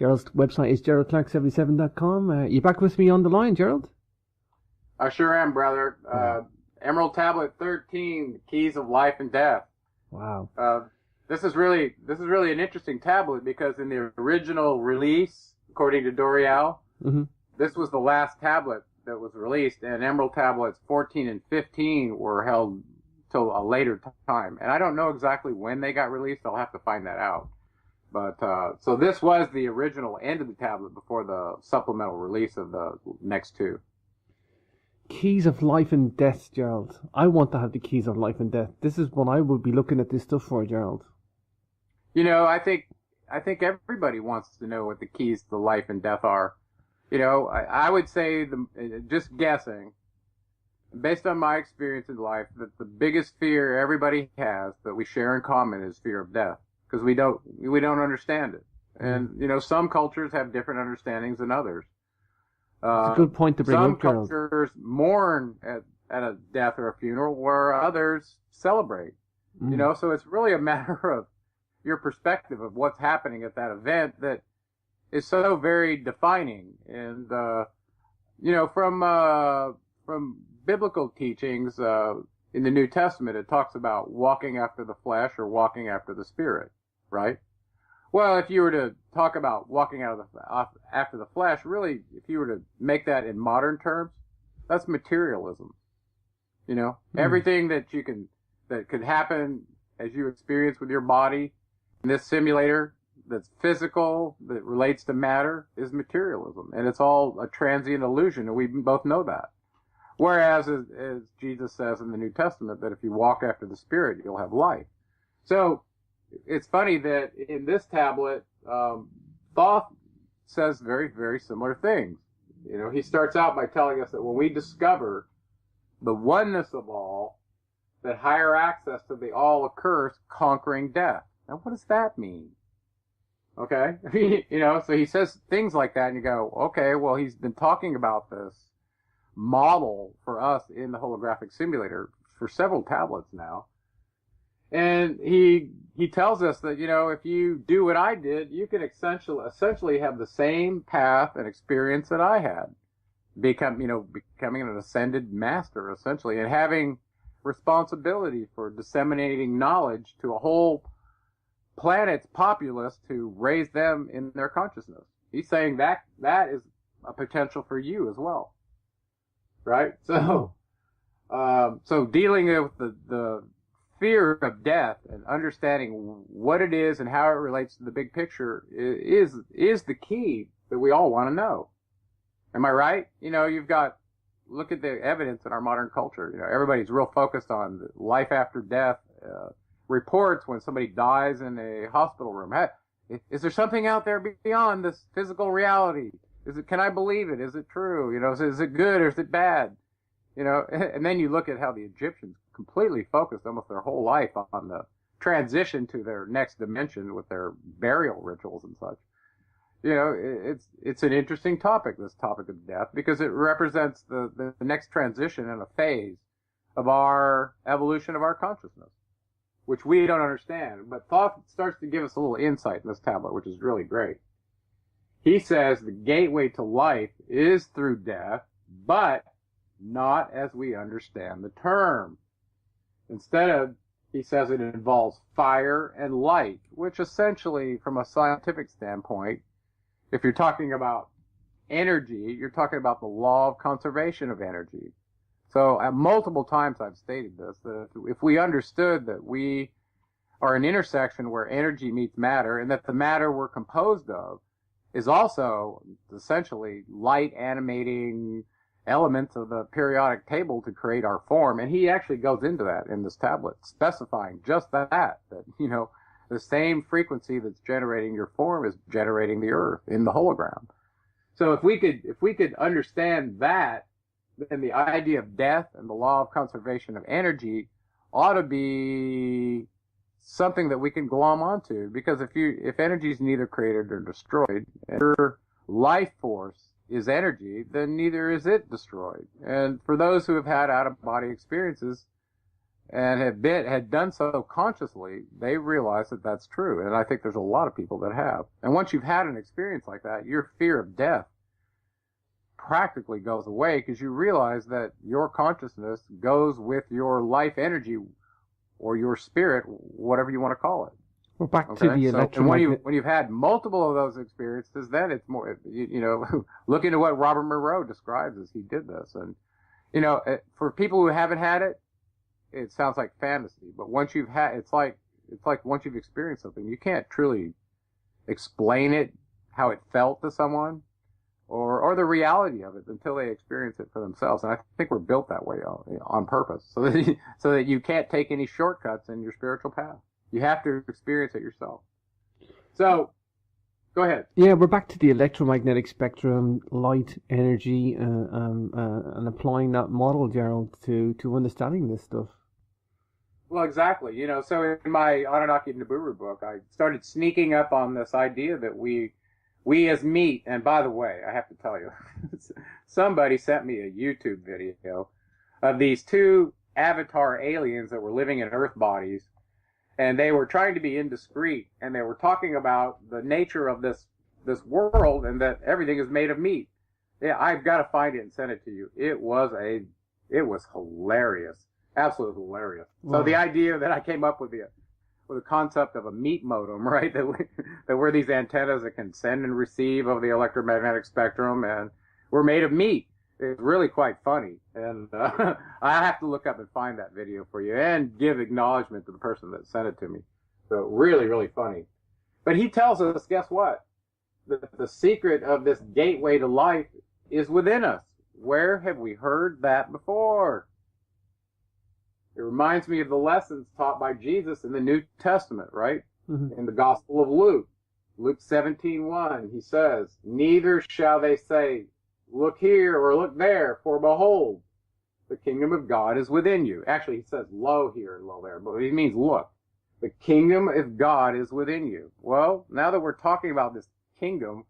Gerald's website is geraldclark77.com. You back with me on the line, Gerald? I sure am, brother. Emerald Tablet 13, Keys of Life and Death. Wow. This is really an interesting tablet because in the original release, according to Dorial, this was the last tablet that was released, and Emerald Tablets 14 and 15 were held till a later time. And I don't know exactly when they got released. I'll have to find that out. But so this was the original end of the tablet before the supplemental release of the next two. Keys of Life and Death, Gerald. I want to have the Keys of Life and Death. This is what I would be looking at this stuff for, Gerald. You know, I think everybody wants to know what the keys to life and death are. You know, I would say, just guessing, based on my experience in life, that the biggest fear everybody has that we share in common is fear of death, because we don't understand it. And, you know, some cultures have different understandings than others. It's a good point to bring up, Gerald. Some cultures mourn at a death or a funeral, where others celebrate. You know, so it's really a matter of your perspective of what's happening at that event that is so very defining. And you know, from biblical teachings in the New Testament, it talks about walking after the flesh or walking after the spirit, right? Well, if you were to talk about walking after the flesh, really, if you were to make that in modern terms, that's materialism. You know, everything that could happen as you experience with your body in this simulator that's physical, that relates to matter, is materialism. And it's all a transient illusion, and we both know that. Whereas, as Jesus says in the New Testament, that if you walk after the Spirit, you'll have life. So, it's funny that in this tablet, Thoth says very, very similar things. You know, he starts out by telling us that when we discover the oneness of all, that higher access to the all occurs, conquering death. Now, what does that mean? Okay? You know, so he says things like that, and you go, okay, well, he's been talking about this model for us in the holographic simulator for several tablets now. And he tells us that, you know, if you do what I did, you can essentially have the same path and experience that I had. Becoming an ascended master, essentially, and having responsibility for disseminating knowledge to a whole planet's populace to raise them in their consciousness. He's saying that is a potential for you as well. Right? So, so dealing with the fear of death and understanding what it is and how it relates to the big picture is the key that we all want to know. Am I right? You know, look at the evidence in our modern culture. You know, everybody's real focused on life after death, reports when somebody dies in a hospital room. Hey, is there something out there beyond this physical reality? Can I believe it? Is it true? You know, is it good or is it bad? You know, and then you look at how the Egyptians completely focused almost their whole life on the transition to their next dimension with their burial rituals and such. You know, it's an interesting topic, this topic of death, because it represents the next transition in a phase of our evolution of our consciousness, which we don't understand. But Thoth starts to give us a little insight in this tablet, which is really great. He says the gateway to life is through death, but not as we understand the term. Instead, he says it involves fire and light, which essentially, from a scientific standpoint, if you're talking about energy, you're talking about the law of conservation of energy. So multiple times I've stated this, that if we understood that we are an intersection where energy meets matter, and that the matter we're composed of is also essentially light animating elements of the periodic table to create our form. And he actually goes into that in this tablet, specifying just that, you know, the same frequency that's generating your form is generating the earth in the hologram. So if we could understand that, then the idea of death and the law of conservation of energy ought to be something that we can glom onto, because if energy is neither created or destroyed, and your life force is energy, then neither is it destroyed. And for those who have had out-of-body experiences, and had done so consciously, they realize that that's true. And I think there's a lot of people that have. And once you've had an experience like that, your fear of death practically goes away because you realize that your consciousness goes with your life energy or your spirit, whatever you want to call it. We're back to the electromagnetic. And when you've had multiple of those experiences, then it's more, look into what Robert Monroe describes as he did this. And, for people who haven't had it, it sounds like fantasy. But once you've had, it's like once you've experienced something, you can't truly explain it, how it felt to someone, or the reality of it until they experience it for themselves. And I think we're built that way on purpose, so that you can't take any shortcuts in your spiritual path. You have to experience it yourself. So, go ahead. Yeah, we're back to the electromagnetic spectrum, light, energy, and applying that model, Gerald, to understanding this stuff. Well, exactly. So in my Anunnaki Nibiru book, I started sneaking up on this idea that we as meat, and by the way, I have to tell you, somebody sent me a YouTube video of these two avatar aliens that were living in Earth bodies, and they were trying to be indiscreet, and they were talking about the nature of this world and that everything is made of meat. Yeah, I've got to find it and send it to you. It was hilarious. Absolutely hilarious. Wow. So the idea that I came up with the concept of a meat modem, right? That we're these antennas that can send and receive of the electromagnetic spectrum, and we're made of meat. It's really quite funny. And I have to look up and find that video for you and give acknowledgement to the person that sent it to me. So really, really funny. But he tells us, guess what? The secret of this gateway to life is within us. Where have we heard that before? It reminds me of the lessons taught by Jesus in the New Testament, right? Mm-hmm. In the Gospel of Luke. Luke 17:1, he says, "Neither shall they say, look here or look there, for behold, the kingdom of God is within you." Actually, he says lo here and lo there, but he means look. The kingdom of God is within you. Well, now that we're talking about this kingdom,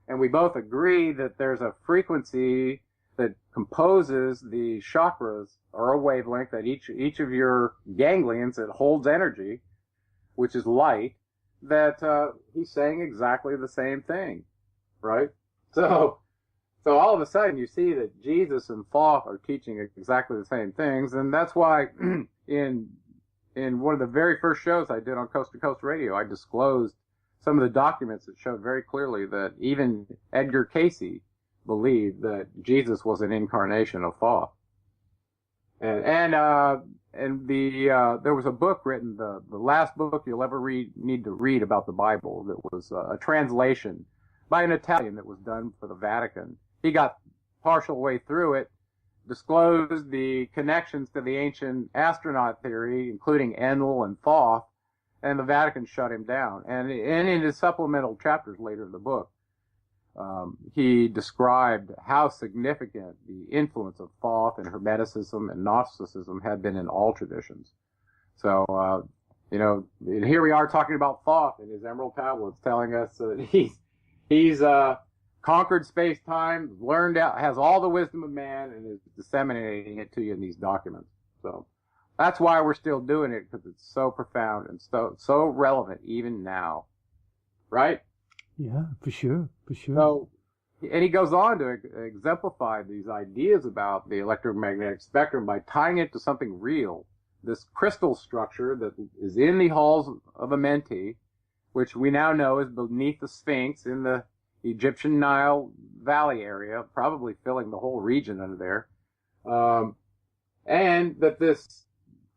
and we both agree that there's a frequency that composes the chakras, or a wavelength that each of your ganglions that holds energy, which is light, that he's saying exactly the same thing, right? So all of a sudden you see that Jesus and Thoth are teaching exactly the same things, and that's why in one of the very first shows I did on Coast to Coast Radio, I disclosed some of the documents that showed very clearly that even Edgar Cayce believed that Jesus was an incarnation of Thoth. And there was a book written, the last book you'll ever need to read about the Bible, that was a translation by an Italian that was done for the Vatican. He got partial way through it, disclosed the connections to the ancient astronaut theory, including Enlil and Thoth, and the Vatican shut him down. And in his supplemental chapters later in the book, he described how significant the influence of Thoth and Hermeticism and Gnosticism had been in all traditions. So, and here we are talking about Thoth in his Emerald Tablets, telling us that he's conquered space-time, learned out, has all the wisdom of man, and is disseminating it to you in these documents. So that's why we're still doing it, because it's so profound and so relevant even now, right? Yeah, for sure. So, and he goes on to exemplify these ideas about the electromagnetic spectrum by tying it to something real. This crystal structure that is in the Halls of Amenti, which we now know is beneath the Sphinx in the Egyptian Nile Valley area, probably filling the whole region under there. And that this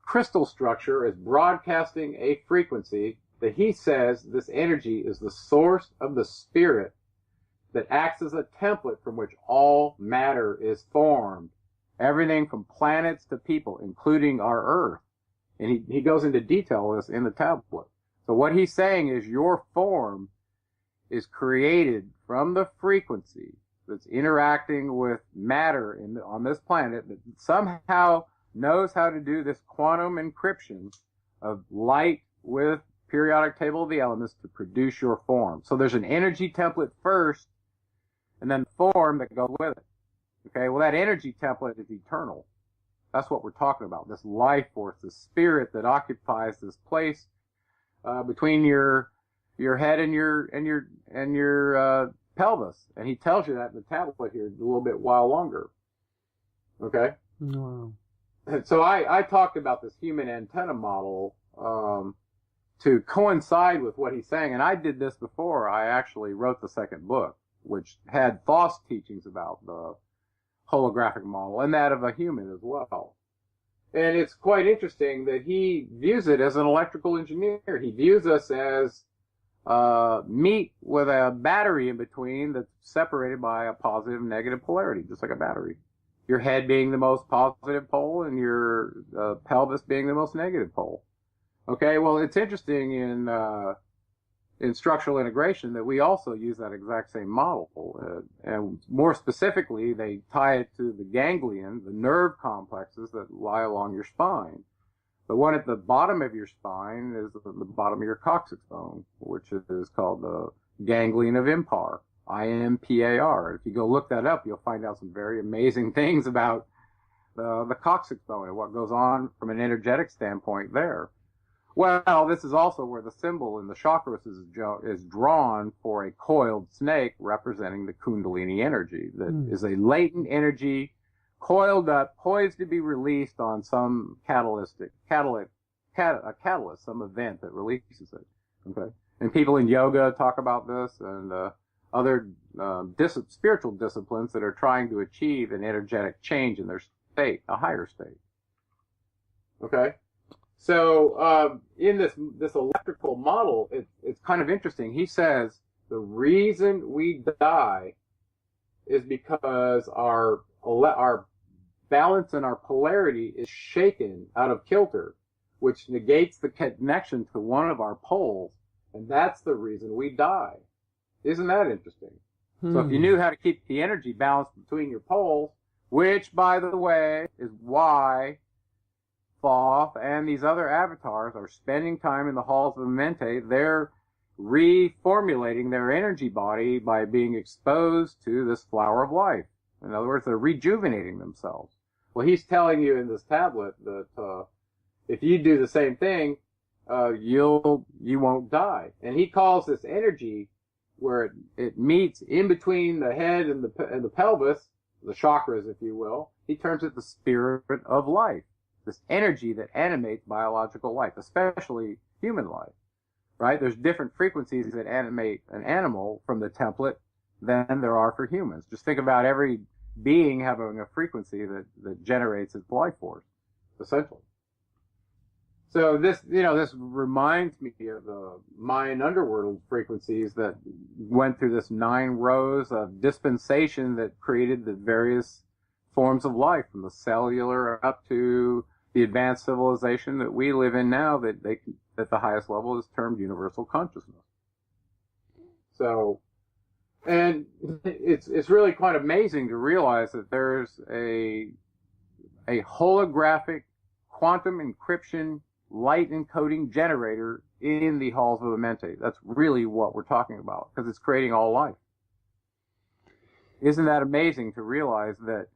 crystal structure is broadcasting a frequency that he says this energy is the source of the spirit that acts as a template from which all matter is formed. Everything from planets to people, including our Earth. And he goes into detail of this in the tablet. So what he's saying is your form is created from the frequency that's interacting with matter on this planet that somehow knows how to do this quantum encryption of light with periodic table of the elements to produce your form. So there's an energy template first, and then form that goes with it. Okay, well, that energy template is eternal. That's what we're talking about. This life force, this spirit that occupies this place between your head and your pelvis. And he tells you that in the tablet here a little bit while longer. Okay? Wow. And so I talked about this human antenna model to coincide with what he's saying. And I did this before I actually wrote the second book, which had Thoth's teachings about the holographic model and that of a human as well. And it's quite interesting that he views it as an electrical engineer. He views us as meat with a battery in between that's separated by a positive and negative polarity, just like a battery. Your head being the most positive pole and your pelvis being the most negative pole. Okay, well, it's interesting in structural integration that we also use that exact same model. And more specifically, they tie it to the ganglion, the nerve complexes that lie along your spine. The one at the bottom of your spine is the bottom of your coccyx bone, which is called the ganglion of Impar, IMPAR. If you go look that up, you'll find out some very amazing things about the coccyx bone and what goes on from an energetic standpoint there. Well, this is also where the symbol in the chakras is drawn for a coiled snake representing the Kundalini energy that is a latent energy coiled up, poised to be released on some catalyst, some event that releases it. Okay, and people in yoga talk about this, and other spiritual disciplines that are trying to achieve an energetic change in their state, a higher state. Okay. So in this electrical model, it's kind of interesting. He says the reason we die is because our balance and our polarity is shaken out of kilter, which negates the connection to one of our poles, and that's the reason we die. Isn't that interesting? So if you knew how to keep the energy balanced between your poles, which, by the way, is why Thoth and these other avatars are spending time in the Halls of Amenti, they're reformulating their energy body by being exposed to this flower of life. In other words, they're rejuvenating themselves. Well, he's telling you in this tablet that if you do the same thing, you won't die. And he calls this energy where it meets in between the head and the pelvis, the chakras, if you will. He terms it the spirit of life. This energy that animates biological life, especially human life, right? There's different frequencies that animate an animal from the template than there are for humans. Just think about every being having a frequency that generates its life force, essentially. So this reminds me of the Mayan underworld frequencies that went through this 9 rows of dispensation that created the various forms of life, from the cellular up to the advanced civilization that we live in now, that the highest level is termed universal consciousness. So, and it's really quite amazing to realize that there's a holographic quantum encryption light encoding generator in the Halls of Amenti. That's really what we're talking about, because it's creating all life. Isn't that amazing to realize that,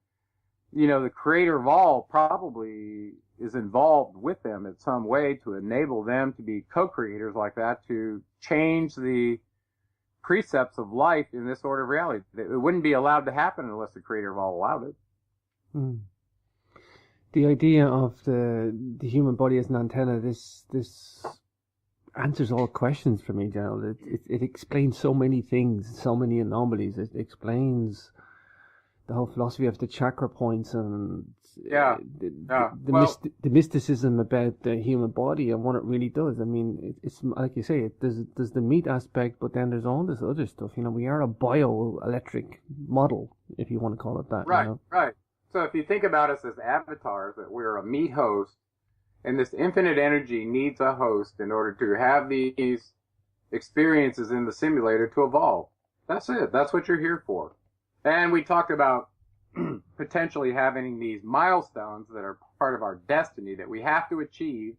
the creator of all probably is involved with them in some way to enable them to be co-creators like that, to change the precepts of life in this order of reality. It wouldn't be allowed to happen unless the creator of all allowed it. The idea of the human body as an antenna, this answers all questions for me, Gerald. It explains so many things, so many anomalies. It explains the whole philosophy of the chakra points and the mysticism about the human body and what it really does. I mean, it's like you say, there's the meat aspect, but then there's all this other stuff. We are a bioelectric model, if you want to call it that. Right, right. So if you think about us as avatars, that we're a meat host, and this infinite energy needs a host in order to have these experiences in the simulator to evolve. That's it. That's what you're here for. And we talked about potentially having these milestones that are part of our destiny that we have to achieve.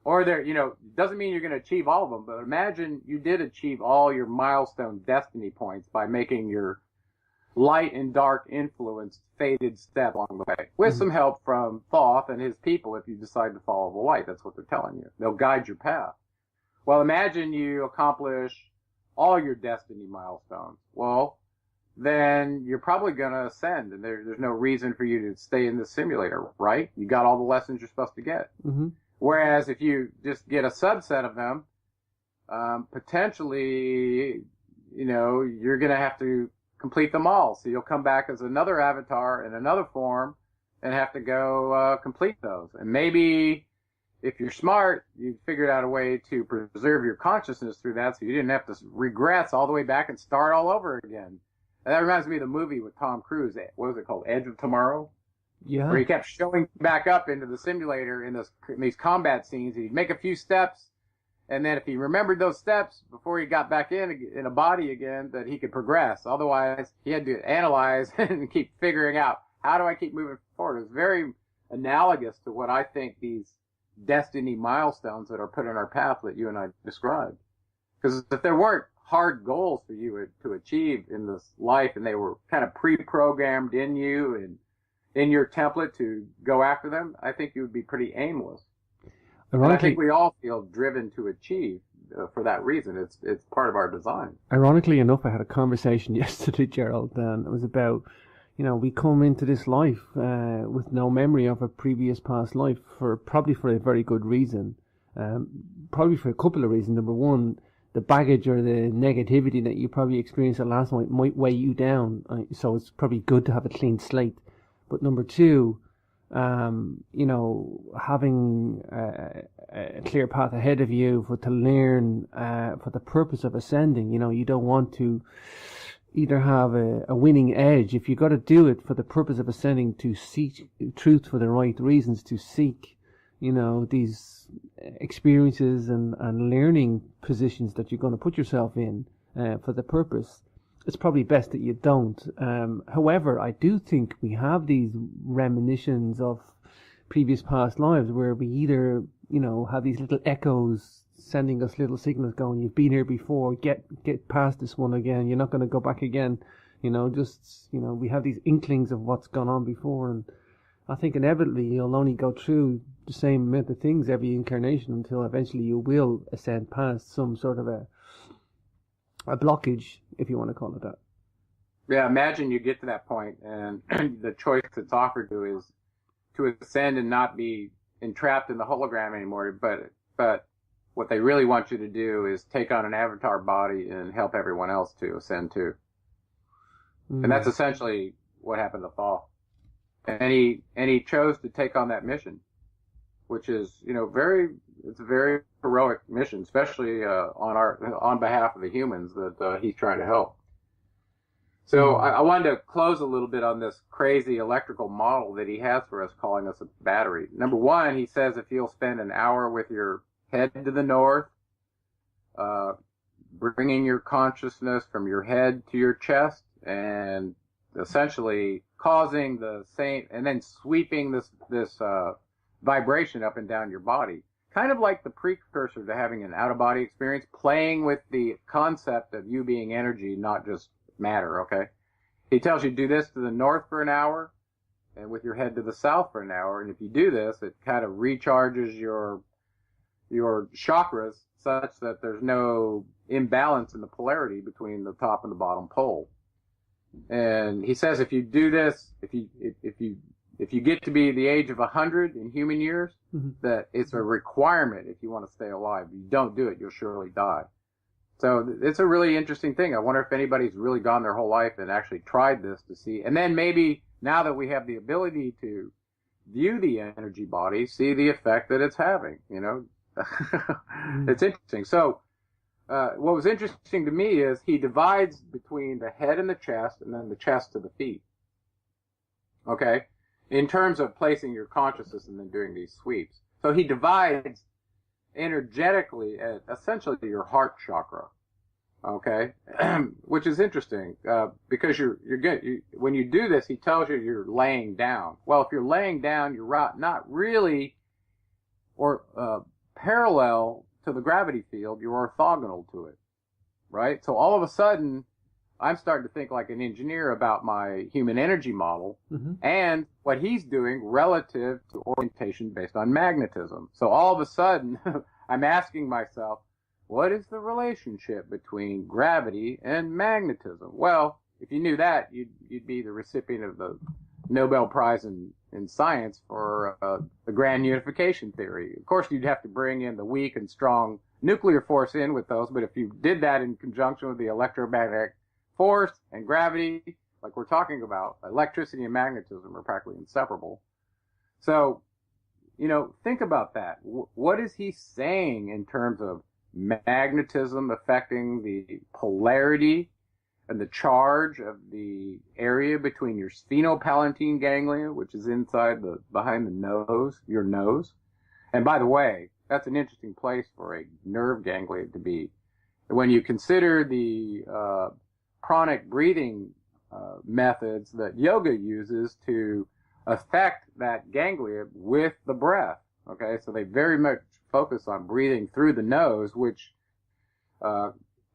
Or doesn't mean you're going to achieve all of them, but imagine you did achieve all your milestone destiny points by making your light and dark influenced fated step along the way, with some help from Thoth and his people if you decide to follow the light. That's what they're telling you. They'll guide your path. Well, imagine you accomplish all your destiny milestones. Well, then you're probably going to ascend, and there's no reason for you to stay in the simulator, right? You got all the lessons you're supposed to get. Mm-hmm. Whereas if you just get a subset of them, potentially, you're going to have to complete them all. So you'll come back as another avatar in another form and have to go complete those. And maybe if you're smart, you figured out a way to preserve your consciousness through that, so you didn't have to regress all the way back and start all over again. And that reminds me of the movie with Tom Cruise. What was it called? Edge of Tomorrow? Yeah. Where he kept showing back up into the simulator in these combat scenes. He'd make a few steps, and then if he remembered those steps before he got back in a body again, that he could progress. Otherwise, he had to analyze and keep figuring out, how do I keep moving forward? It's very analogous to what I think these destiny milestones that are put in our path that you and I described. Because if there weren't hard goals for you to achieve in this life, and they were kind of pre-programmed in you and in your template to go after them, I think you would be pretty aimless. And I think we all feel driven to achieve for that reason. It's part of our design. Ironically enough, I had a conversation yesterday, Gerald, and it was about, we come into this life with no memory of a previous past life, probably for a very good reason. Probably for a couple of reasons. Number one, the baggage or the negativity that you probably experienced at last night might weigh you down. So it's probably good to have a clean slate. But number two, having a clear path ahead of you to learn for the purpose of ascending. You don't want to either have a winning edge. If you got to do it for the purpose of ascending, to seek truth for the right reasons, to seek these experiences and learning positions that you're going to put yourself in for the purpose, it's probably best that you don't. However, I do think we have these reminiscences of previous past lives where we either, have these little echoes sending us little signals going, you've been here before, get past this one again, you're not going to go back again. We have these inklings of what's gone on before, and I think inevitably you'll only go through the same amount of things every incarnation until eventually you will ascend past some sort of a blockage, if you want to call it that. Yeah, imagine you get to that point and the choice that's offered to is to ascend and not be entrapped in the hologram anymore, but what they really want you to do is take on an avatar body and help everyone else to ascend too. And that's essentially what happened to Thoth. And he chose to take on that mission, which is, it's a very heroic mission, especially on behalf of the humans that he's trying to help. So I wanted to close a little bit on this crazy electrical model that he has for us, calling us a battery. Number one, he says if you'll spend an hour with your head to the north, bringing your consciousness from your head to your chest, and essentially causing the same, and then sweeping this vibration up and down your body, kind of like the precursor to having an out-of-body experience, playing with the concept of you being energy, not just matter. Okay, he tells you do this to the north for an hour, and with your head to the south for an hour, and if you do this, it kind of recharges your chakras such that there's no imbalance in the polarity between the top and the bottom pole. And he says if you do this, if you get to be the age of 100 in human years, that it's a requirement if you want to stay alive. If you don't do it, you'll surely die. So it's a really interesting thing. I wonder if anybody's really gone their whole life and actually tried this to see. And then maybe now that we have the ability to view the energy body, see the effect that it's having, It's interesting. So what was interesting to me is he divides between the head and the chest, and then the chest to the feet. Okay? In terms of placing your consciousness and then doing these sweeps. So he divides energetically at essentially your heart chakra. Okay? Which is interesting, because you're good. When you do this, he tells you you're laying down. Well, if you're laying down, you're not really, or parallel to the gravity field, you're orthogonal to it, right? So all of a sudden, I'm starting to think like an engineer about my human energy model and what he's doing relative to orientation based on magnetism. So all of a sudden, I'm asking myself, what is the relationship between gravity and magnetism? Well, if you knew that, you'd be the recipient of the Nobel Prize in science for the grand unification theory. Of course, you'd have to bring in the weak and strong nuclear force in with those, but if you did that in conjunction with the electromagnetic force and gravity, like we're talking about, electricity and magnetism are practically inseparable. So, think about that. What is he saying in terms of magnetism affecting the polarity and the charge of the area between your sphenopalatine ganglia, which is behind the nose, your nose. And by the way, that's an interesting place for a nerve ganglia to be. When you consider the pranic breathing methods that yoga uses to affect that ganglia with the breath, okay? So they very much focus on breathing through the nose, which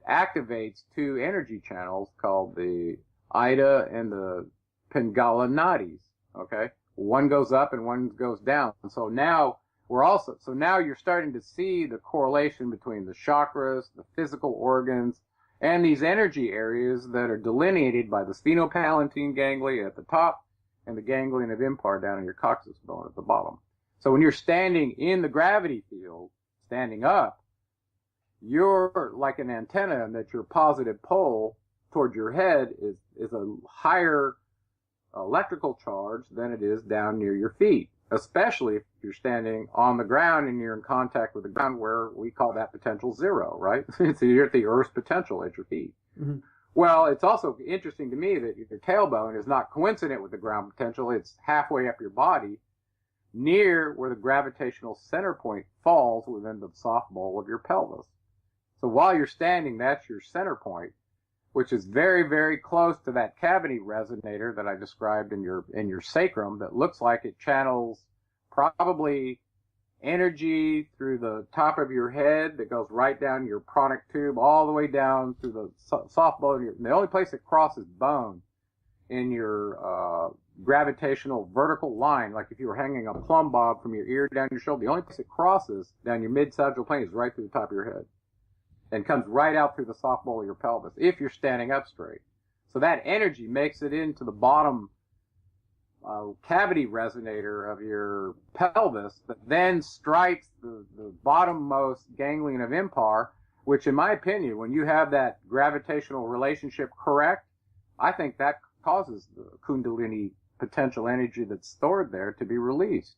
activates two energy channels called the Ida and the Pingala nadis, okay? One goes up and one goes down. So now you're starting to see the correlation between the chakras, the physical organs, and these energy areas that are delineated by the sphenopalatine ganglia at the top and the ganglion of impar down in your coccyx bone at the bottom. So when you're standing in the gravity field, standing up, you're like an antenna, and that your positive pole toward your head is a higher electrical charge than it is down near your feet, especially if you're standing on the ground and you're in contact with the ground, where we call that potential zero, right? You're at the Earth's potential at your feet. Mm-hmm. Well, it's also interesting to me that your tailbone is not coincident with the ground potential. It's halfway up your body, near where the gravitational center point falls within the soft bowl of your pelvis. So while you're standing, that's your center point, which is very, very close to that cavity resonator that I described in your sacrum, that looks like it channels probably energy through the top of your head that goes right down your pranic tube, all the way down through the soft bone. The only place it crosses bone in your gravitational vertical line, like if you were hanging a plumb bob from your ear down your shoulder, the only place it crosses down your mid-sagittal plane is right through the top of your head, and comes right out through the soft bowl of your pelvis if you're standing up straight. So that energy makes it into the bottom cavity resonator of your pelvis, that then strikes the bottommost ganglion of impar, which in my opinion, when you have that gravitational relationship correct, I think that causes the kundalini potential energy that's stored there to be released.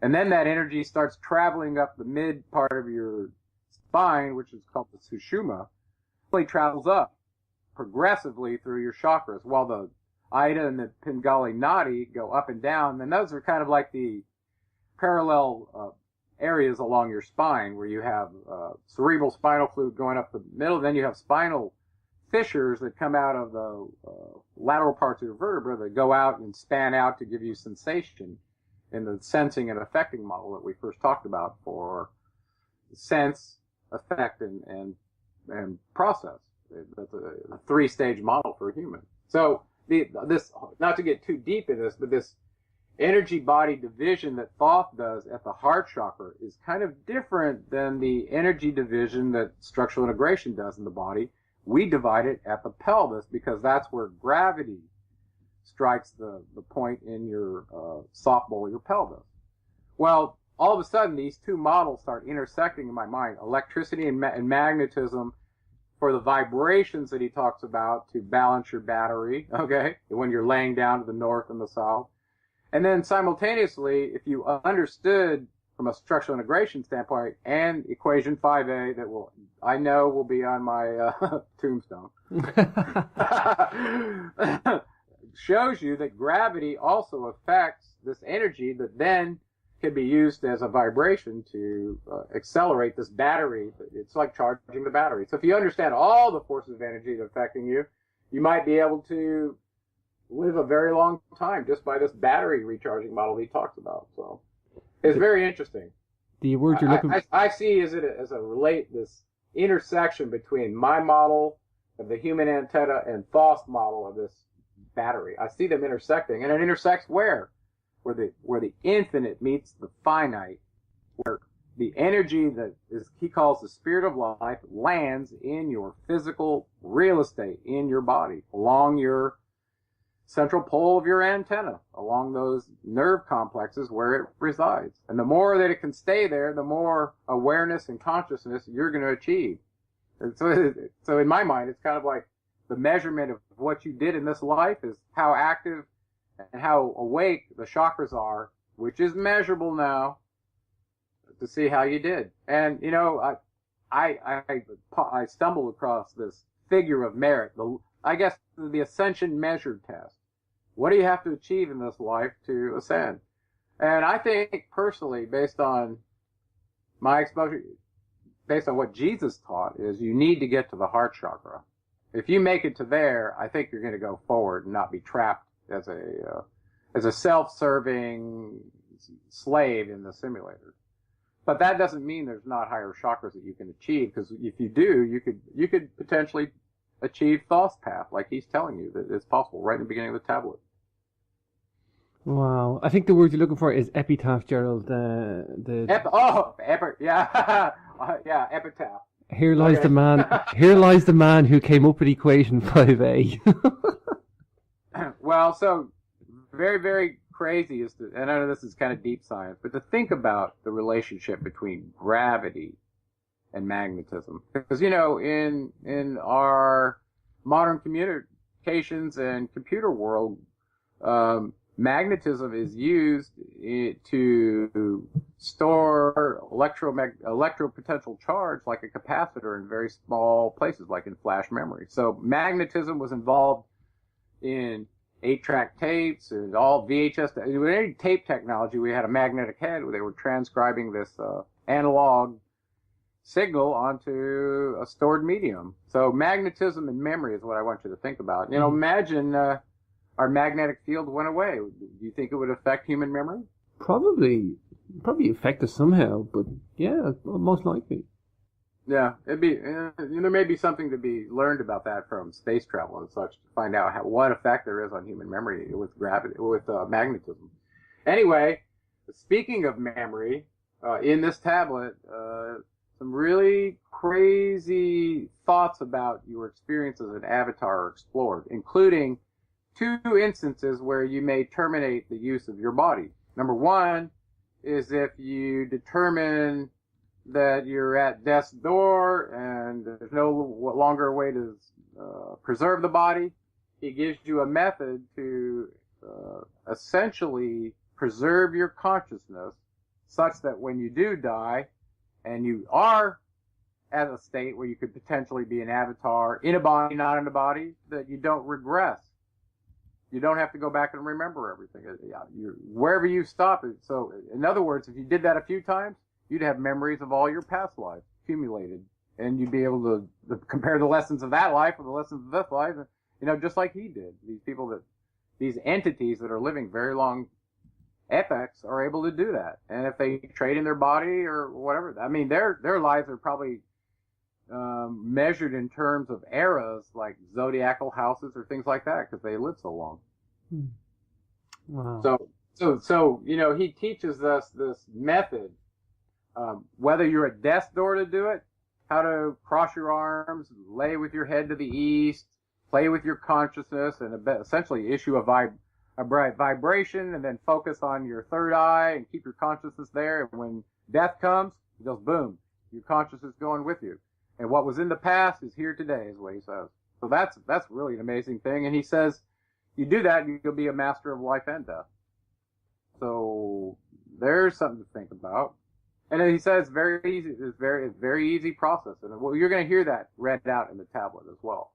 And then that energy starts traveling up the mid part of your spine, which is called the sushumna, really travels up progressively through your chakras, while the Ida and the Pingala nadi go up and down. And those are kind of like the parallel areas along your spine, where you have cerebral spinal fluid going up the middle. Then you have spinal fissures that come out of the lateral parts of your vertebra that go out and span out to give you sensation in the sensing and affecting model that we first talked about for sense, affect, and process. That's a three-stage model for a human. So this, not to get too deep in this, but this energy body division that Thoth does at the heart chakra is kind of different than the energy division that structural integration does in the body. We divide it at the pelvis because that's where gravity strikes the point in your soft bowl of your pelvis. Well, all of a sudden, these two models start intersecting in my mind. Electricity and magnetism for the vibrations that he talks about to balance your battery, okay, when you're laying down to the north and the south. And then simultaneously, if you understood from a structural integration standpoint, and equation 5a that I know will be on my tombstone, shows you that gravity also affects this energy that then can be used as a vibration to accelerate this battery. It's like charging the battery. So if you understand all the forces of energy that are affecting you, you might be able to live a very long time just by this battery recharging model he talks about. So it's very interesting. The word you're looking for. I see this intersection between my model, of the human antenna and Thoth model of this battery. I see them intersecting, and it intersects where? Where the infinite meets the finite, where the energy that is he calls the spirit of life lands in your physical real estate in your body, along your central pole of your antenna, along those nerve complexes where it resides. And the more that it can stay there, the more awareness and consciousness you're going to achieve. And so in my mind, it's kind of like the measurement of what you did in this life is how active and how awake the chakras are, which is measurable now, to see how you did. And, you know, I stumbled across this figure of merit, I guess the ascension measured test. What do you have to achieve in this life to ascend? And I think personally, based on my exposure, based on what Jesus taught, is you need to get to the heart chakra. If you make it to there, I think you're going to go forward and not be trapped as a self-serving slave in the simulator. But that doesn't mean there's not higher chakras that you can achieve, because if you do, you could potentially achieve Thoth's path, like he's telling you that it's possible right in the beginning of the tablet. Wow, I think the word you're looking for is epitaph, Gerald. Yeah, epitaph. Here lies the man. Here lies the man who came up with equation 5a. Well, so very, very crazy is to, and I know this is kind of deep science, but to think about the relationship between gravity and magnetism, because you know, in our modern communications and computer world, magnetism is used to store electropotential charge like a capacitor in very small places, like in flash memory. So magnetism was involved in 8-track tapes and all VHS. With any tape technology, we had a magnetic head where they were transcribing this analog signal onto a stored medium. So magnetism and memory is what I want you to think about. You know, imagine our magnetic field went away. Do you think it would affect human memory? Probably affect us somehow, but yeah, most likely. Yeah, it'd be. There may be something to be learned about that from space travel and such to find out what effect there is on human memory with gravity, with magnetism. Anyway, speaking of memory, in this tablet, some really crazy thoughts about your experience as an avatar are explored, including 2 instances where you may terminate the use of your body. Number 1 is if you determine that you're at death's door and there's no longer a way to preserve the body. He gives you a method to essentially preserve your consciousness such that when you do die and you are at a state where you could potentially be an avatar in a body, not in a body, that you don't regress. You don't have to go back and remember everything. Wherever you stop. So, in other words, if you did that a few times, you'd have memories of all your past lives accumulated, and you'd be able to compare the lessons of that life with the lessons of this life, you know, just like he did. These entities that are living very long epochs are able to do that. And if they trade in their body or whatever, I mean, their lives are probably measured in terms of eras, like zodiacal houses or things like that, because they live so long. Wow. So you know, he teaches us this method. Whether you're at death's door to do it, how to cross your arms, lay with your head to the east, play with your consciousness, and essentially issue a vibration, and then focus on your third eye and keep your consciousness there. And when death comes, he goes, boom, your consciousness is going with you. And what was in the past is here today, is what he says. So that's really an amazing thing. And he says, you do that, you'll be a master of life and death. So there's something to think about. And then he says it's very easy. It's very easy process, and well, you're going to hear that read out in the tablet as well.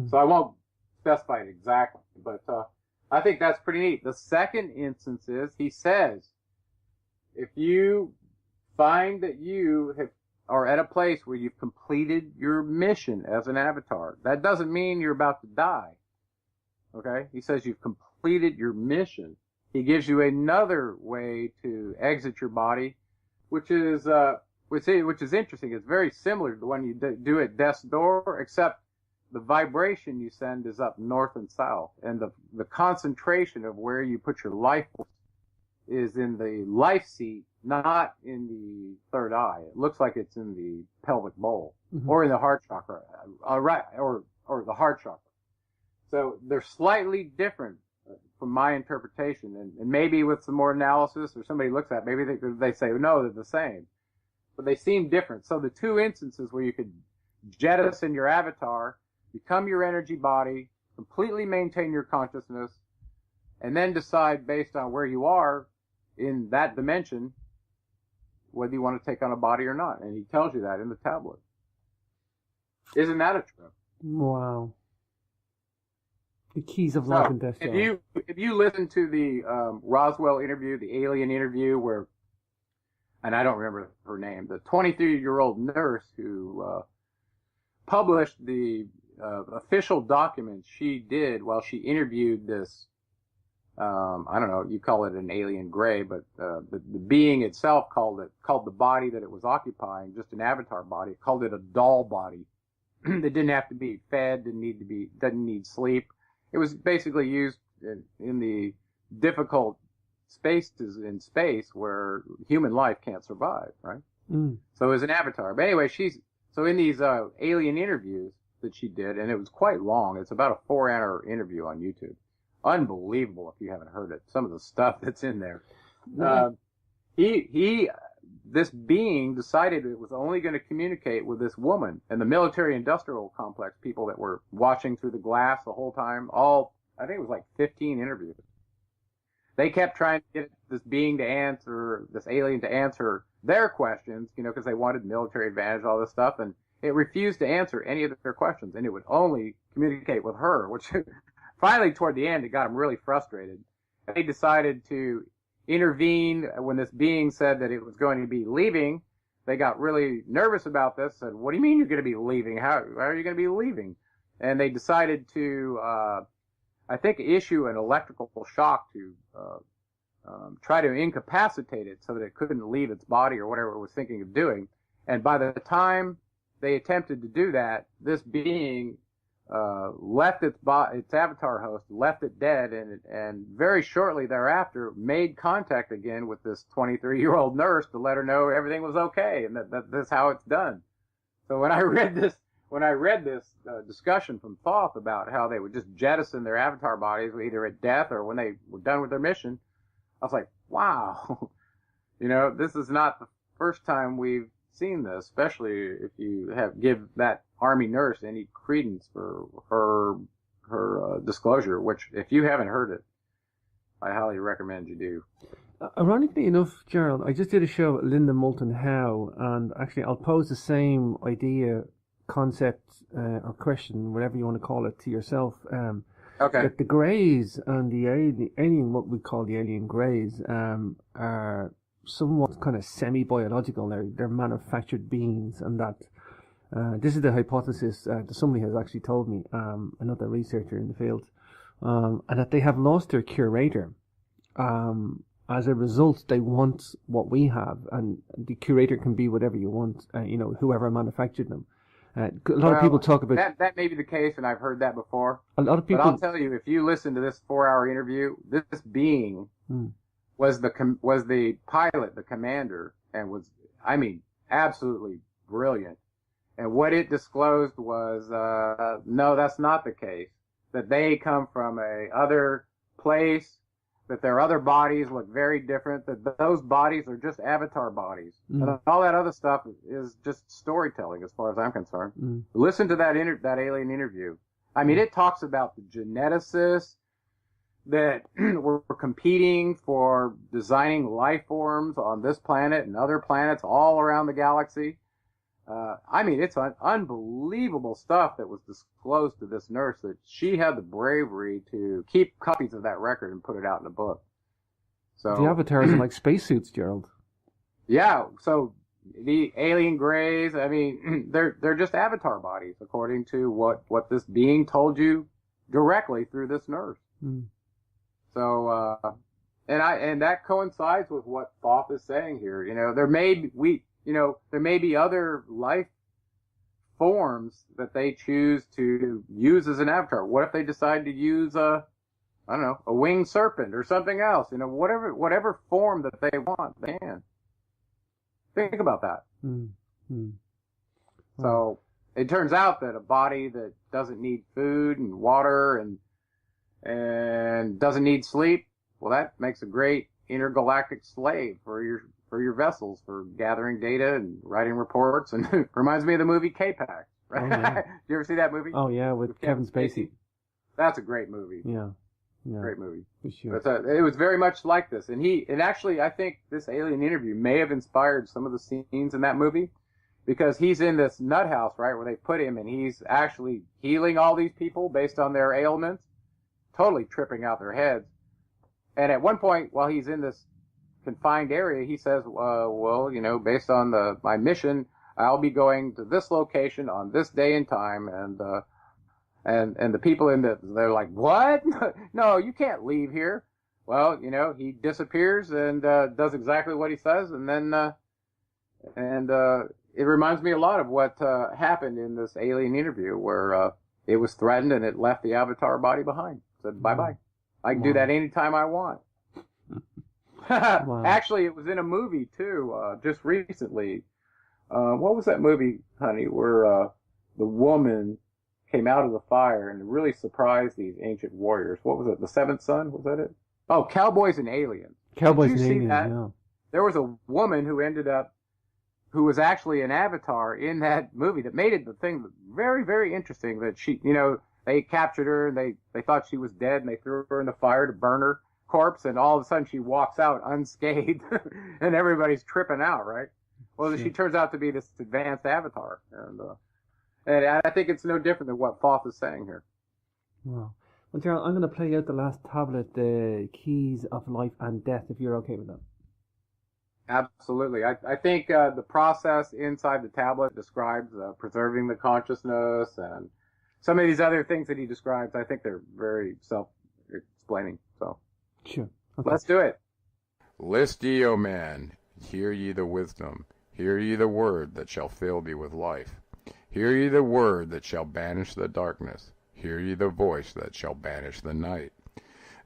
So I won't specify it exactly, but I think that's pretty neat. The second instance is he says, if you find that you are at a place where you've completed your mission as an avatar, that doesn't mean you're about to die. Okay, he says you've completed your mission. He gives you another way to exit your body, which is interesting. It's very similar to the one you do at death's door, except the vibration you send is up north and south, and the concentration of where you put your life is in the life seat, not in the third eye. It looks like it's in the pelvic bowl, or in the heart chakra, right, or the heart chakra. So they're slightly different from my interpretation, and maybe with some more analysis, or somebody looks at it, maybe they say, no, they're the same. But they seem different. So the two instances where you could jettison your avatar, become your energy body, completely maintain your consciousness, and then decide based on where you are in that dimension whether you want to take on a body or not. And he tells you that in the tablet. Isn't that a trip? Wow. The keys of life and death. If you listen to the Roswell interview, the alien interview, where, and I don't remember her name, the 23-year-old nurse who published the official documents she did while she interviewed this, I don't know, you call it an alien gray, but the being itself called the body that it was occupying, just an avatar body, it called it a doll body that didn't have to be fed, doesn't need sleep. It was basically used in the difficult spaces in space where human life can't survive, right? So it was an avatar. But anyway, so in these alien interviews that she did, and it was quite long, it's about a 4-hour interview on YouTube. Unbelievable if you haven't heard it. Some of the stuff that's in there. This being decided it was only going to communicate with this woman, and the military-industrial complex people that were watching through the glass the whole time, I think it was like 15 interviews. They kept trying to get this being to answer, this alien to answer their questions, because they wanted military advantage, all this stuff, and it refused to answer any of their questions, and it would only communicate with her, which finally toward the end, it got them really frustrated. They decided to intervene when this being said that it was going to be leaving. They got really nervous about this, said, what do you mean you're going to be leaving? How are you going to be leaving? And they decided to, I think, issue an electrical shock to try to incapacitate it so that it couldn't leave its body or whatever it was thinking of doing. And by the time they attempted to do that, this being left its avatar host, left it dead, and very shortly thereafter made contact again with this 23-year-old nurse to let her know everything was okay, and that's how it's done. So when I read this discussion from Thoth about how they would just jettison their avatar bodies either at death or when they were done with their mission, I was like, wow, this is not the first time we've seen this, especially if you give that Army nurse any credence for her disclosure, which if you haven't heard it, I highly recommend you do. Ironically enough, Gerald, I just did a show with Linda Moulton Howe, and actually I'll pose the same idea, concept, or question, whatever you want to call it, to yourself. Okay. That the greys and the alien, what we call the alien greys, are somewhat kind of semi-biological. They're manufactured beings, and that this is the hypothesis that somebody has actually told me, another researcher in the field, and that they have lost their curator. As a result, they want what we have, and the curator can be whatever you want, whoever manufactured them. A lot of people talk about that may be the case, and I've heard that before. A lot of people, but I'll tell you, if you listen to this 4-hour interview, this being was the pilot, the commander, and was, absolutely brilliant. And what it disclosed was, no, that's not the case. That they come from a other place, that their other bodies look very different, that those bodies are just avatar bodies. And all that other stuff is just storytelling as far as I'm concerned. Listen to that alien interview. It talks about the geneticists that were competing for designing life forms on this planet and other planets all around the galaxy. It's unbelievable stuff that was disclosed to this nurse, that she had the bravery to keep copies of that record and put it out in a book. So the avatars are like spacesuits, Gerald. Yeah, so the alien greys, they're just avatar bodies, according to what this being told you directly through this nurse. So, and that coincides with what Thoth is saying here. There may be other life forms that they choose to use as an avatar? What if they decide to use I don't know, a winged serpent or something else? You know, whatever form that they want, they can. Think about that. Mm-hmm. So it turns out that a body that doesn't need food and water and doesn't need sleep, well, that makes a great intergalactic slave for your vessels for gathering data and writing reports. And reminds me of the movie K-Pax. Right? Oh, yeah. You ever see that movie? Oh yeah, with Kevin Spacey. That's a great movie. Yeah. Great movie. For sure. It was very much like this, and actually, I think this alien interview may have inspired some of the scenes in that movie, because he's in this nut house, right, where they put him, and he's actually healing all these people based on their ailments, totally tripping out their heads. And at one point, while he's in this confined area, he says, well, you know, based on my mission, I'll be going to this location on this day and time, and the people they're like, what? No, you can't leave here. Well, you know, he disappears and does exactly what he says, and then it reminds me a lot of what happened in this alien interview, where it was threatened and it left the avatar body behind. It said bye-bye. I can do that anytime I want. Wow. Actually, it was in a movie too, just recently. What was that movie, honey, where the woman came out of the fire and really surprised these ancient warriors? What was it? The Seventh Son? Was that it? Oh, Cowboys and Aliens. Cowboys Did you and see Aliens, that? yeah. There was a woman who was actually an avatar in that movie that made it the thing very, very interesting, that she, you know, they captured her and they thought she was dead and they threw her in the fire to burn her corpse, and all of a sudden she walks out unscathed and everybody's tripping out, right? Well, she turns out to be this advanced avatar, and I think it's no different than what Thoth is saying here. Wow. Well, Gerald, I'm going to play out the last tablet, the Keys of Life and Death, if you're okay with that. Absolutely. I think the process inside the tablet describes preserving the consciousness, and some of these other things that he describes, I think they're very self-explaining. So, sure. Okay. Let's do it. List ye, O man, hear ye the wisdom, hear ye the word that shall fill thee with life. Hear ye the word that shall banish the darkness, hear ye the voice that shall banish the night.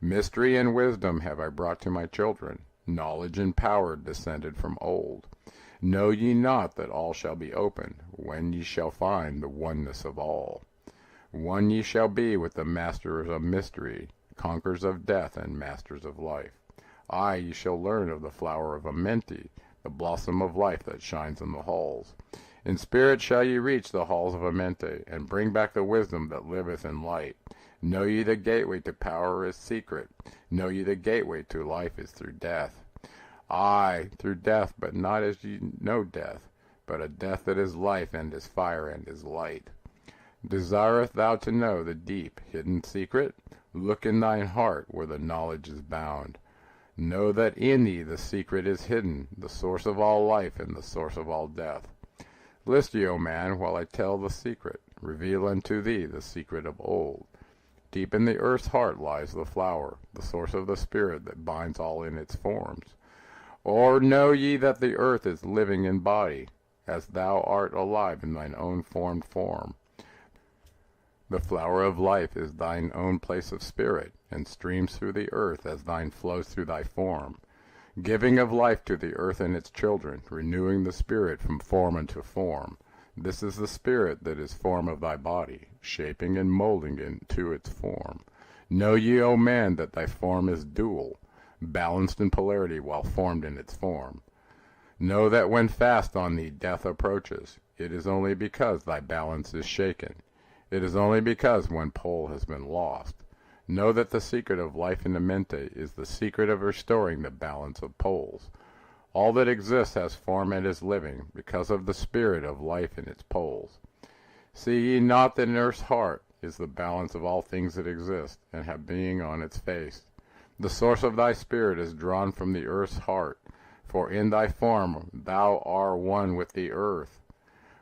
Mystery and wisdom have I brought to my children, knowledge and power descended from old. Know ye not that all shall be open, when ye shall find the oneness of all? One ye shall be with the masters of mystery, conquerors of death and masters of life. Aye, ye shall learn of the flower of Amenti, the blossom of life that shines in the halls. In spirit shall ye reach the halls of Amenti, and bring back the wisdom that liveth in light. Know ye the gateway to power is secret. Know ye the gateway to life is through death. Aye, through death, but not as ye know death, but a death that is life and is fire and is light. Desireth thou to know the deep, hidden secret? Look in thine heart where the knowledge is bound. Know that in thee the secret is hidden, the source of all life and the source of all death. List ye, O man, while I tell the secret, reveal unto thee the secret of old. Deep in the earth's heart lies the flower, the source of the spirit that binds all in its forms. Or know ye that the earth is living in body, as thou art alive in thine own formed form. The flower of life is thine own place of spirit, and streams through the earth as thine flows through thy form, giving of life to the earth and its children, renewing the spirit from form unto form. This is the spirit that is form of thy body, shaping and molding into its form. Know ye, O man, that thy form is dual, balanced in polarity while formed in its form. Know that when fast on thee death approaches, it is only because thy balance is shaken. It is only because one pole has been lost. Know that the secret of life in Amenti is the secret of restoring the balance of poles. All that exists has form and is living, because of the spirit of life in its poles. See ye not that in earth's heart is the balance of all things that exist, and have being on its face? The source of thy spirit is drawn from the earth's heart, for in thy form thou art one with the earth.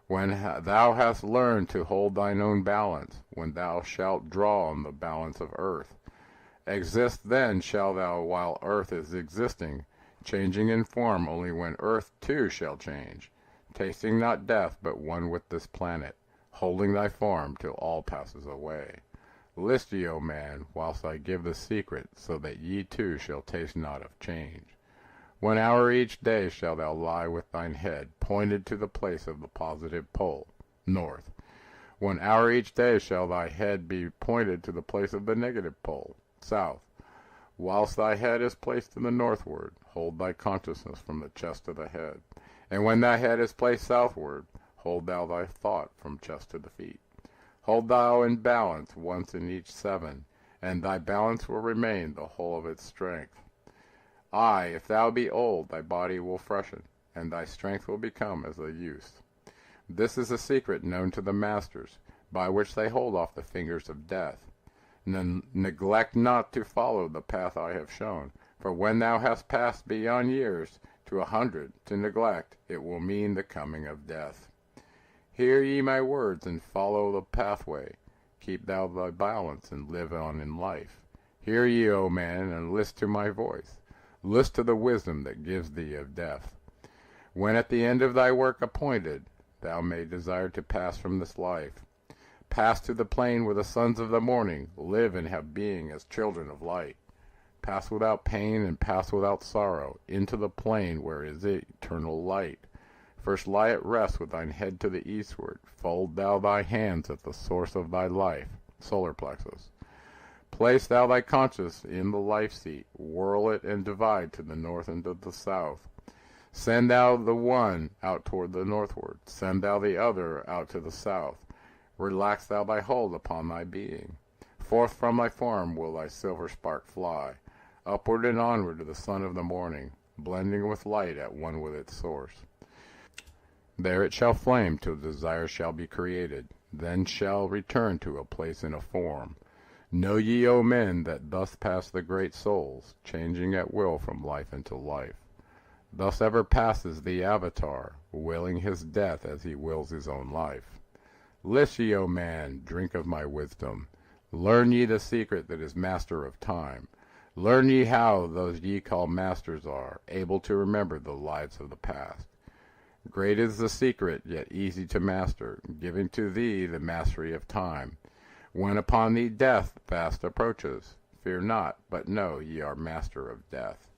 When thou hast learned to hold thine own balance, when thou shalt draw on the balance of earth, exist then shall thou while earth is existing, changing in form only when earth too shall change, tasting not death but one with this planet, holding thy form till all passes away. List ye, O man, whilst I give the secret, so that ye too shall taste not of change. 1 hour each day shalt thou lie with thine head pointed to the place of the positive pole, north. 1 hour each day shall thy head be pointed to the place of the negative pole, south. Whilst thy head is placed in the northward, hold thy consciousness from the chest to the head. And when thy head is placed southward, hold thou thy thought from chest to the feet. Hold thou in balance once in each 7, and thy balance will remain the whole of its strength. Aye, if thou be old, thy body will freshen, and thy strength will become as a youth. This is a secret known to the masters, by which they hold off the fingers of death. Neglect not to follow the path I have shown, for when thou hast passed beyond years to 100, to neglect, it will mean the coming of death. Hear ye my words, and follow the pathway. Keep thou thy balance, and live on in life. Hear ye, O man, and list to my voice. List to the wisdom that gives thee of death. When at the end of thy work appointed, thou may desire to pass from this life, pass to the plane where the sons of the morning live and have being as children of light. Pass without pain and pass without sorrow into the plane where is eternal light. First lie at rest with thine head to the eastward. Fold thou thy hands at the source of thy life, solar plexus. Place thou thy conscience in the life seat. Whirl it and divide to the north and to the south. Send thou the one out toward the northward. Send thou the other out to the south. Relax thou thy hold upon thy being. Forth from thy form will thy silver spark fly, upward and onward to the sun of the morning, blending with light at one with its source. There it shall flame till desire shall be created, then shall return to a place and a form. Know ye, O men, that thus pass the great souls, changing at will from life into life. Thus ever passes the Avatar, willing his death as he wills his own life. List ye, O man, drink of my wisdom. Learn ye the secret that is master of time. Learn ye how those ye call masters are, able to remember the lives of the past. Great is the secret, yet easy to master, giving to thee the mastery of time. When upon thee death fast approaches, fear not, but know ye are master of death.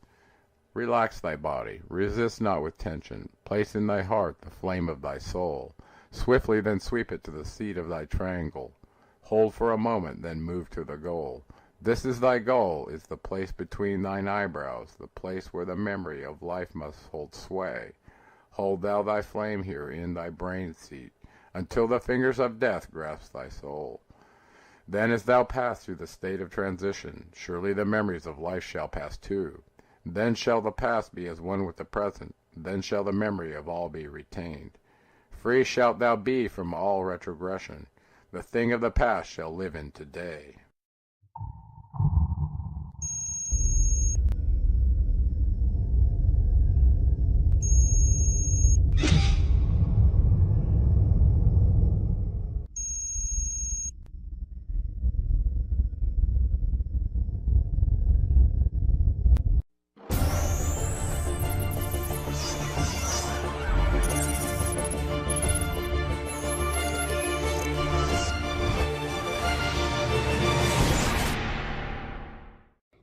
Relax thy body, resist not with tension, place in thy heart the flame of thy soul. Swiftly then sweep it to the seat of thy triangle. Hold for a moment, then move to the goal. This is thy goal, is the place between thine eyebrows, the place where the memory of life must hold sway. Hold thou thy flame here in thy brain seat, until the fingers of death grasp thy soul. Then as thou pass through the state of transition, surely the memories of life shall pass too. Then shall the past be as one with the present, then shall the memory of all be retained. Free shalt thou be from all retrogression. The thing of the past shall live in today.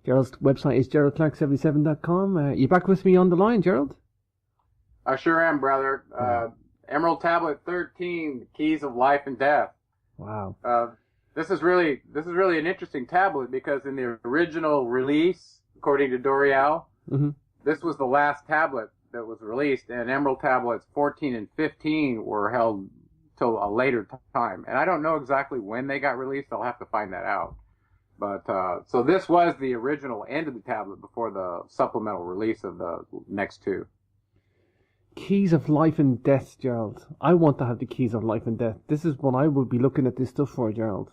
Gerald's website is geraldclark77.com. You back with me on the line, Gerald? I sure am, brother. Emerald Tablet 13, Keys of Life and Death. Wow. This is really an interesting tablet because in the original release, according to Dorial, this was the last tablet that was released, and Emerald Tablets 14 and 15 were held till a later time. And I don't know exactly when they got released. I'll have to find that out. But so this was the original end of the tablet before the supplemental release of the next two. Keys of Life and Death, Gerald. I want to have the Keys of Life and Death. This is what I would be looking at this stuff for, Gerald.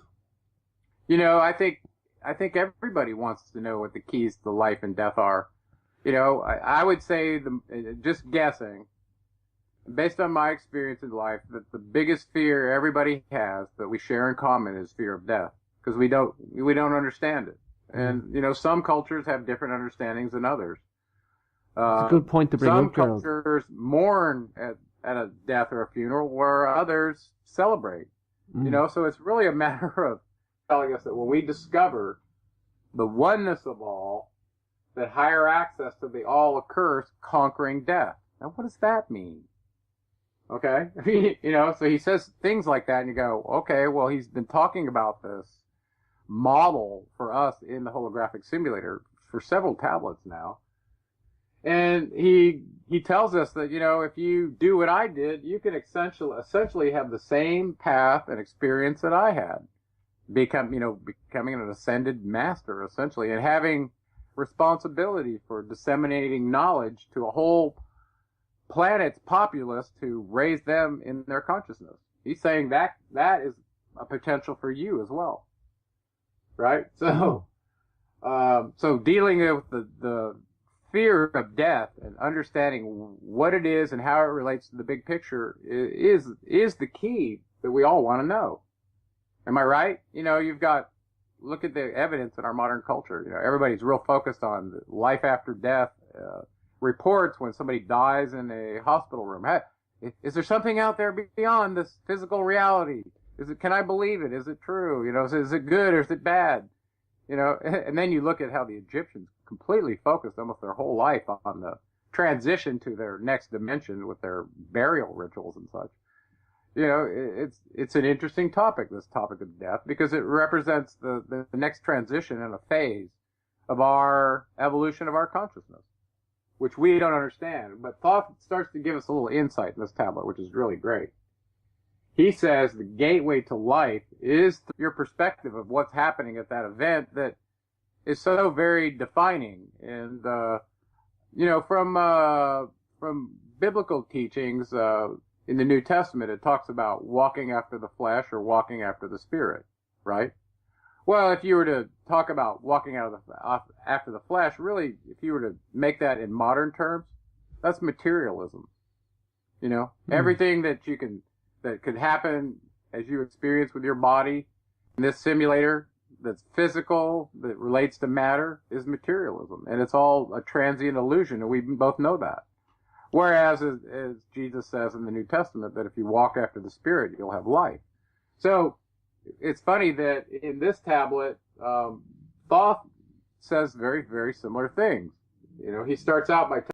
You know, I think everybody wants to know what the keys to life and death are. You know, I would say, just guessing, based on my experience in life, that the biggest fear everybody has that we share in common is fear of death. Because we don't understand it. And, you know, some cultures have different understandings than others. It's a good point to bring up, Gerald. Some cultures mourn at a death or a funeral, where others celebrate. You know, so it's really a matter of telling us that when we discover the oneness of all, that higher access to the all occurs, conquering death. Now, what does that mean? Okay? You know, so he says things like that, and you go, okay, well, he's been talking about this model for us in the holographic simulator for several tablets now. And he tells us that, you know, if you do what I did, you can essentially have the same path and experience that I had. Becoming an ascended master, essentially, and having responsibility for disseminating knowledge to a whole planet's populace to raise them in their consciousness. He's saying that is a potential for you as well. Right? So, so dealing with the fear of death and understanding what it is and how it relates to the big picture is the key that we all want to know. Am I right? You know, look at the evidence in our modern culture. You know, everybody's real focused on life after death, reports when somebody dies in a hospital room. Hey, is there something out there beyond this physical reality? Can I believe it? Is it true? You know, is it good or is it bad? You know, and then you look at how the Egyptians completely focused almost their whole life on the transition to their next dimension with their burial rituals and such. You know, it's an interesting topic, this topic of death, because it represents the next transition in a phase of our evolution of our consciousness, which we don't understand. But Thoth starts to give us a little insight in this tablet, which is really great. He says the gateway to life is your perspective of what's happening at that event that is so very defining. And, you know, from biblical teachings, in the New Testament, it talks about walking after the flesh or walking after the spirit, right? Well, if you were to talk about walking after the flesh, really, if you were to make that in modern terms, that's materialism. You know, everything that could happen as you experience with your body in this simulator that's physical, that relates to matter, is materialism. And it's all a transient illusion, and we both know that. Whereas, as Jesus says in the New Testament, that if you walk after the Spirit, you'll have life. So, it's funny that in this tablet, Thoth says very, very similar things. You know, he starts out by